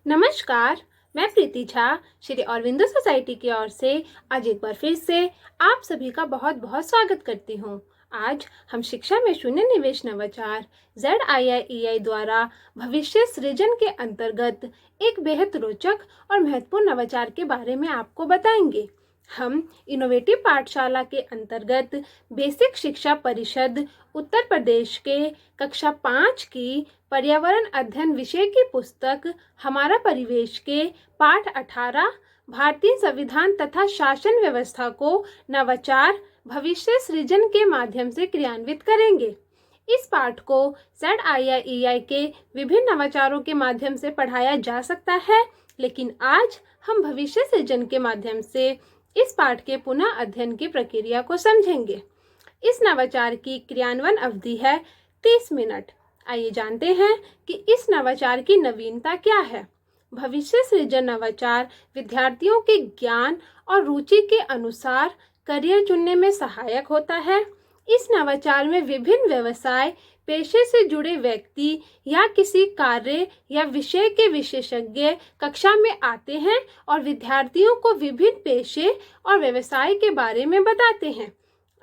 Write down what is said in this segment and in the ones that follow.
नमस्कार। मैं प्रीति झा श्री अरविंदो सोसाइटी की ओर से आज एक बार फिर से आप सभी का बहुत बहुत स्वागत करती हूँ। आज हम शिक्षा में शून्य निवेश नवाचार ZIIEI द्वारा भविष्य सृजन के अंतर्गत एक बेहद रोचक और महत्वपूर्ण नवाचार के बारे में आपको बताएंगे। हम इनोवेटिव पाठशाला के अंतर्गत बेसिक शिक्षा परिषद उत्तर प्रदेश के कक्षा 5 की पर्यावरण अध्ययन विषय की पुस्तक हमारा परिवेश के पाठ 18 भारतीय संविधान तथा शासन व्यवस्था को नवाचार भविष्य सृजन के माध्यम से क्रियान्वित करेंगे। इस पाठ को ZIIEI के विभिन्न नवाचारों के माध्यम से पढ़ाया जा सकता है, लेकिन आज हम भविष्य सृजन के माध्यम से इस पाठ के पुनः अध्ययन की प्रक्रिया को समझेंगे। इस नवाचार की क्रियान्वयन अवधि है 30 मिनट। आइए जानते हैं कि इस नवाचार की नवीनता क्या है। भविष्य सृजन नवाचार विद्यार्थियों के ज्ञान और रुचि के अनुसार करियर चुनने में सहायक होता है। इस नवाचार में विभिन्न व्यवसाय पेशे से जुड़े व्यक्ति या किसी कार्य या विषय के विशेषज्ञ कक्षा में आते हैं और विद्यार्थियों को विभिन्न पेशे और व्यवसाय के बारे में बताते हैं।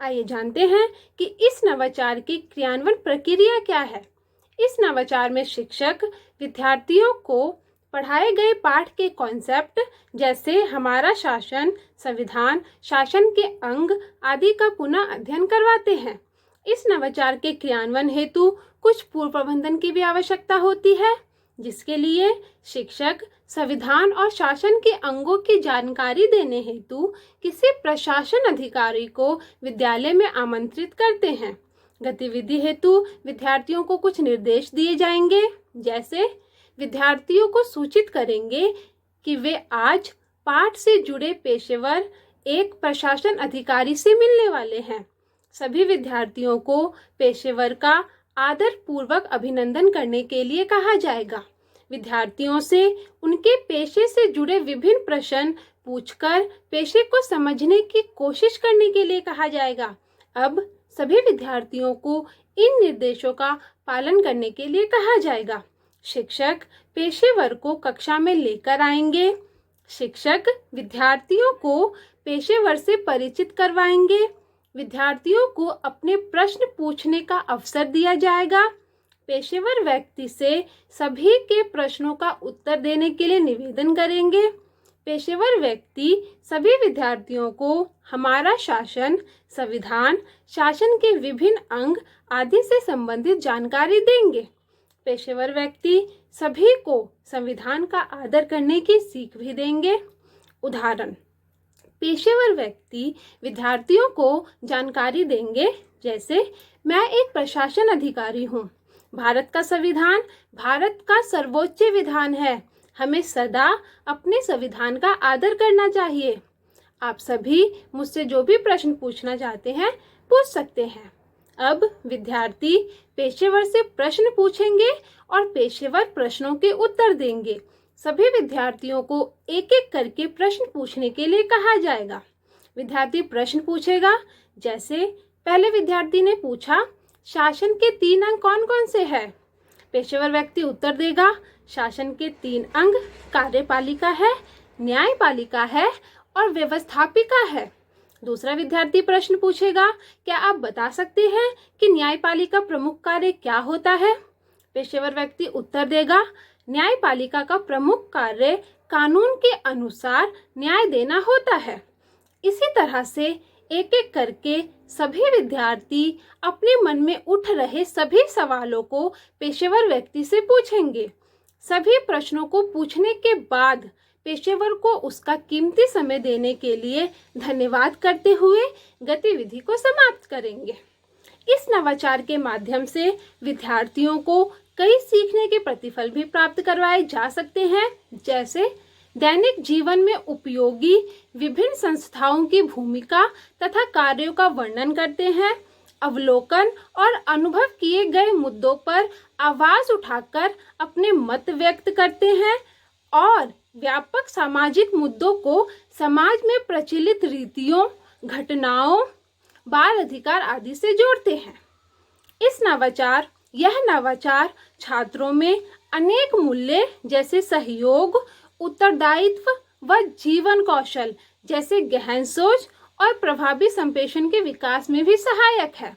आइए जानते हैं कि इस नवाचार की क्रियान्वयन प्रक्रिया क्या है। इस नवाचार में शिक्षक विद्यार्थियों को पढ़ाए गए पाठ के कॉन्सेप्ट जैसे हमारा शासन, संविधान, शासन के अंग आदि का पुनः अध्ययन करवाते हैं। इस नवाचार के क्रियान्वयन हेतु कुछ पूर्व प्रबंधन की भी आवश्यकता होती है, जिसके लिए शिक्षक संविधान और शासन के अंगों की जानकारी देने हेतु किसी प्रशासन अधिकारी को विद्यालय में आमंत्रित करते हैं। गतिविधि हेतु विद्यार्थियों को कुछ निर्देश दिए जाएंगे, जैसे विद्यार्थियों को सूचित करेंगे कि वे आज पाठ से जुड़े पेशेवर एक प्रशासन अधिकारी से मिलने वाले हैं। सभी विद्यार्थियों को पेशेवर का आदर पूर्वक अभिनंदन करने के लिए कहा जाएगा। विद्यार्थियों से उनके पेशे से जुड़े विभिन्न प्रश्न पूछकर पेशे को समझने की कोशिश करने के लिए कहा जाएगा। अब सभी विद्यार्थियों को इन निर्देशों का पालन करने के लिए कहा जाएगा। शिक्षक पेशेवर को कक्षा में लेकर आएंगे। शिक्षक विद्यार्थियों को पेशेवर से परिचित करवाएंगे। विद्यार्थियों को अपने प्रश्न पूछने का अवसर दिया जाएगा। पेशेवर व्यक्ति से सभी के प्रश्नों का उत्तर देने के लिए निवेदन करेंगे। पेशेवर व्यक्ति सभी विद्यार्थियों को हमारा शासन, संविधान, शासन के विभिन्न अंग आदि से संबंधित जानकारी देंगे। पेशेवर व्यक्ति सभी को संविधान का आदर करने की सीख भी देंगे। उदाहरण, पेशेवर व्यक्ति विद्यार्थियों को जानकारी देंगे, जैसे मैं एक प्रशासन अधिकारी हूँ। भारत का संविधान भारत का सर्वोच्च विधान है। हमें सदा अपने संविधान का आदर करना चाहिए। आप सभी मुझसे जो भी प्रश्न पूछना चाहते हैं पूछ सकते हैं। अब विद्यार्थी पेशेवर से प्रश्न पूछेंगे और पेशेवर प्रश्नों के उत्तर देंगे। सभी विद्यार्थियों को एक एक करके प्रश्न पूछने के लिए कहा जाएगा। विद्यार्थी प्रश्न पूछेगा, जैसे पहले विद्यार्थी ने पूछा, शासन के 3 अंग कौन कौन से हैं? पेशेवर व्यक्ति उत्तर देगा, शासन के 3 अंग कार्यपालिका है, न्यायपालिका है और व्यवस्थापिका है। दूसरा विद्यार्थी प्रश्न पूछेगा, क्या आप बता सकते हैं कि न्यायपालिका प्रमुख कार्य क्या होता है? पेशेवर व्यक्ति उत्तर देगा, न्यायपालिका का प्रमुख कार्य कानून के अनुसार न्याय देना होता है। इसी तरह से एक एक करके सभी विद्यार्थी अपने मन में उठ रहे सभी सवालों को पेशेवर व्यक्ति से पूछेंगे। सभी प्रश्नों को पूछने के बाद पेशेवर को उसका कीमती समय देने के लिए धन्यवाद करते हुए गतिविधि को समाप्त करेंगे। इस नवाचार के माध्यम से विद्यार्थियों को कई सीखने के प्रतिफल भी प्राप्त करवाए जा सकते हैं, जैसे दैनिक जीवन में उपयोगी विभिन्न संस्थाओं की भूमिका तथा कार्यों का वर्णन करते हैं, अवलोकन और अनुभव किए गए मुद्दों पर आवाज उठाकर अपने मत व्यक्त करते हैं और व्यापक सामाजिक मुद्दों को समाज में प्रचलित रीतियों, घटनाओं, बाल अधिकार आदि से जोड़ते हैं। यह नवाचार छात्रों में अनेक मूल्य जैसे सहयोग, उत्तरदायित्व व जीवन कौशल जैसे गहन सोच और प्रभावी संप्रेषण के विकास में भी सहायक है।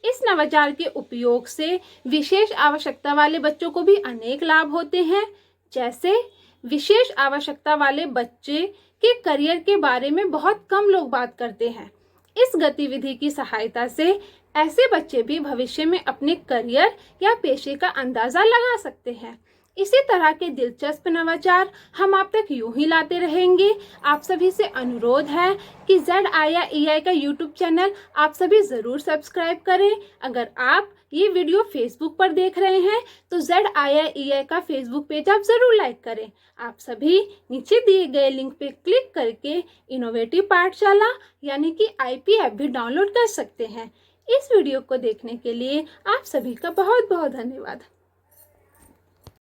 इस नवाचार के उपयोग से विशेष आवश्यकता वाले बच्चों को भी अनेक लाभ होते हैं। जैसे विशेष आवश्यकता वाले बच्चे के करियर के बारे में बहुत कम लोग बात करते हैं। इस गतिविधि की सहायता से ऐसे बच्चे भी भविष्य में अपने करियर या पेशे का अंदाजा लगा सकते हैं। इसी तरह के दिलचस्प नवाचार हम आप तक यूं ही लाते रहेंगे। आप सभी से अनुरोध है कि ZII का यूट्यूब चैनल आप सभी ज़रूर सब्सक्राइब करें। अगर आप ये वीडियो फेसबुक पर देख रहे हैं तो ZII का फेसबुक पेज आप ज़रूर लाइक करें। आप सभी नीचे दिए गए लिंक पे क्लिक करके इनोवेटिव पाठशाला यानी कि IP ऐप भी डाउनलोड कर सकते हैं। इस वीडियो को देखने के लिए आप सभी का बहुत बहुत धन्यवाद।